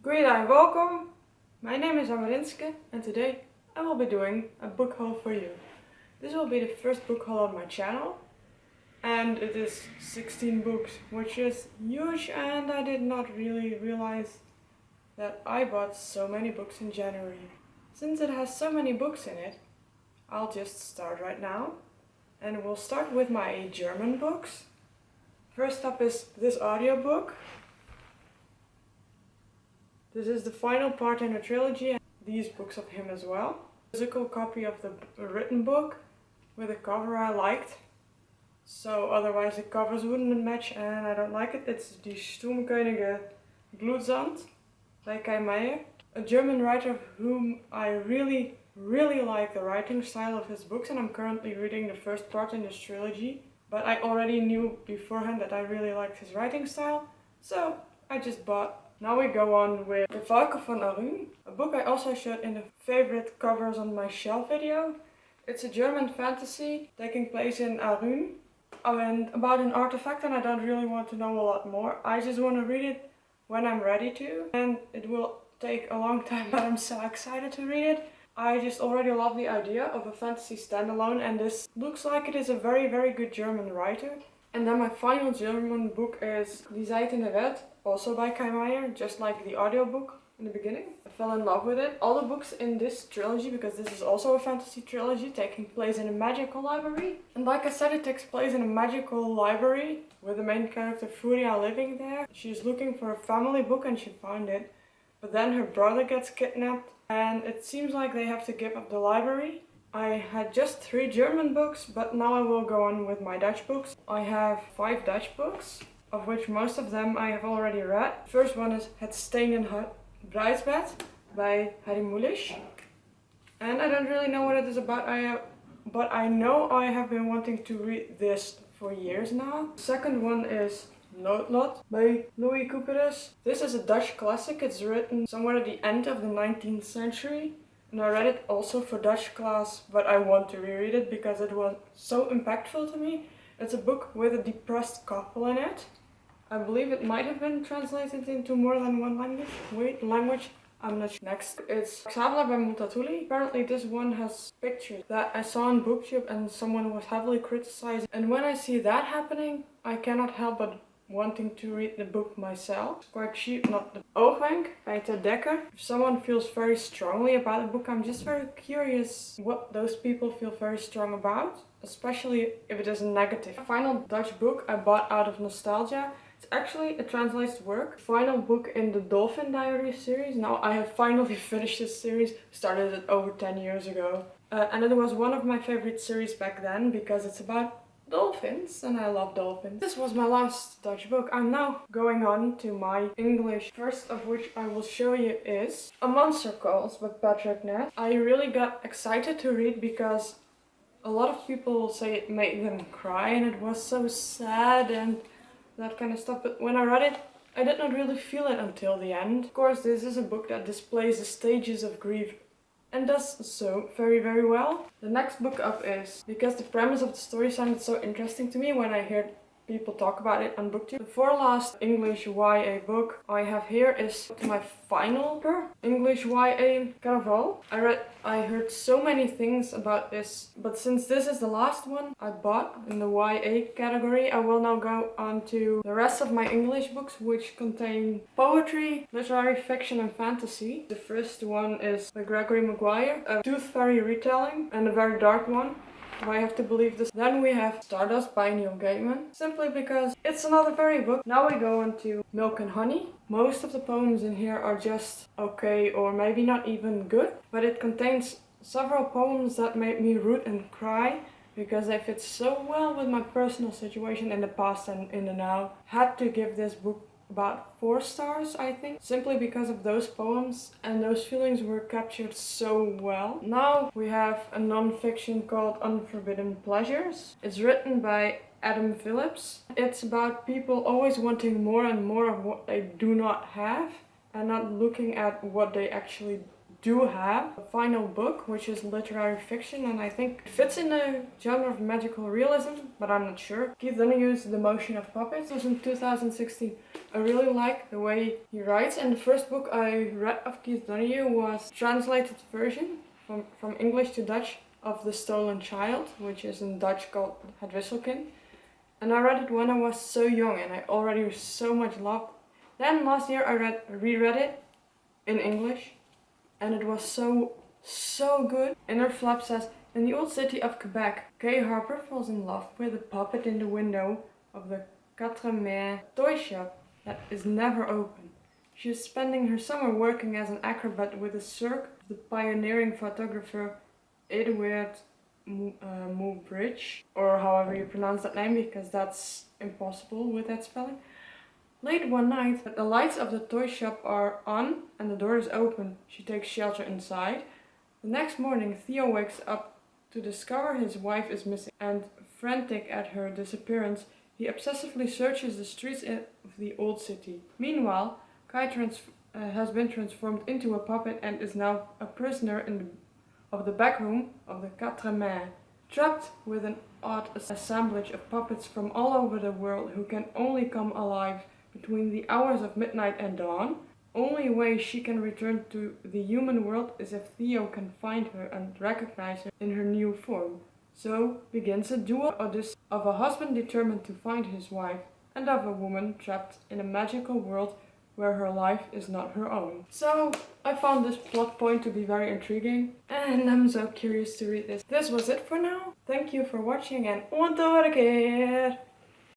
Goeiedag, welcome. My name is Amarinske and today I will be doing a book haul for you. This will be the first book haul on my channel and it is 16 books, which is huge, and I did not really realize that I bought so many books in January. Since it has so many books in it, I'll just start right now and we'll start with my German books. First up is this audiobook. This is the final part in a trilogy, and these books of him as well. Physical copy of the written book with a cover I liked. So otherwise the covers wouldn't match and I don't like it. It's Die Sturmkönige Blutsand by Kai Meier, a German writer of whom I really like the writing style of his books, and I'm currently reading the first part in this trilogy. But I already knew beforehand that I really liked his writing style, so I just bought. Now we go on with The Valken van Arun, a book I also showed in the favorite covers on my shelf video. It's a German fantasy taking place in Arun and about an artifact, and I don't really want to know a lot more. I just want to read it when I'm ready to, and it will take a long time, but I'm so excited to read it. I just already love the idea of a fantasy standalone, and this looks like it is a very good German writer. And then my final German book is Die Seidene Welt, also by Kai Meier, just like the audiobook in the beginning. I fell in love with it. All the books in this trilogy, because this is also a fantasy trilogy taking place in a magical library. And like I said, it takes place in a magical library with the main character Furia living there. She's looking for a family book and she found it. But then her brother gets kidnapped and it seems like they have to give up the library. I had just 3 German books, but now I will go on with my Dutch books. I have 5 Dutch books, of which most of them I have already read. First one is Het Stenen Bruidsbed by Harry Mulisch. And I don't really know what it is about, but I know I have been wanting to read this for years now. The second one is Noodlot by Louis Couperus. This is a Dutch classic. It's written somewhere at the end of the 19th century. And I read it also for Dutch class, but I want to reread it because it was so impactful to me. It's a book with a depressed couple in it. I believe it might have been translated into more than one language. I'm not sure. Next, it's Xabla by Multatuli. Apparently this one has pictures that I saw on BookTube and someone was heavily criticized. And when I see that happening, I cannot help but wanting to read the book myself. It's quite cheap, not the Oogwenk by Ted Dekker. If someone feels very strongly about the book, I'm just very curious what those people feel very strong about, especially if it is negative. The final Dutch book I bought out of nostalgia. It's actually a translated work. Final book in the Dolphin Diary series. Now I have finally finished this series. Started it over 10 years ago. And it was one of my favorite series back then because it's about dolphins and I love dolphins. This was my last Dutch book. I'm now going on to my English. First of which I will show you is A Monster Calls by Patrick Ness. I really got excited to read because a lot of people say it made them cry and it was so sad and that kind of stuff, but when I read it, I did not really feel it until the end. Of course, this is a book that displays the stages of grief and does so very well. The next book up is, because the premise of the story sounded so interesting to me when I heard people talk about it on BookTube. The forelast English YA book I have here is my final English YA Carnaval. I heard so many things about this, but since this is the last one I bought in the YA category, I will now go on to the rest of my English books, which contain poetry, literary fiction and fantasy. The first one is by Gregory Maguire, a tooth fairy retelling and a very dark one. I have to believe this. Then we have Stardust by Neil Gaiman, simply because it's another fairy book. Now we go into Milk and Honey. Most of the poems in here are just okay or maybe not even good, but it contains several poems that made me root and cry because they fit so well with my personal situation in the past and in the now. Had to give this book about 4 stars, I think, simply because of those poems, and those feelings were captured so well. Now we have a non-fiction called Unforbidden Pleasures. It's written by Adam Phillips. It's about people always wanting more and more of what they do not have and not looking at what they actually do have a final book, which is literary fiction, and I think it fits in the genre of magical realism, but I'm not sure. Keith Donahue's The Motion of Puppets was in 2016. I really like the way he writes, and the first book I read of Keith Donahue was translated version from English to Dutch of The Stolen Child, which is in Dutch called Het Wisselkind. And I read it when I was so young and I already so much loved. Then last year I reread it in English and it was so good. Inner Flap says, in the old city of Quebec, Kay Harper falls in love with a puppet in the window of the Quatre Mers toy shop that is never open. She is spending her summer working as an acrobat with a cirque of the pioneering photographer Edouard Moubridge, or however you pronounce that name, because that's impossible with that spelling. Late one night, the lights of the toy shop are on and the door is open. She takes shelter inside. The next morning, Theo wakes up to discover his wife is missing, and frantic at her disappearance, he obsessively searches the streets of the old city. Meanwhile, Kai has been transformed into a puppet and is now a prisoner of the back room of the Quatre Mers, trapped with an odd assemblage of puppets from all over the world who can only come alive between the hours of midnight and dawn. Only way she can return to the human world is if Theo can find her and recognize her in her new form. So begins a dual odyssey of a husband determined to find his wife and of a woman trapped in a magical world where her life is not her own. So I found this plot point to be very intriguing and I'm so curious to read this. This was it for now. Thank you for watching and tot de keer!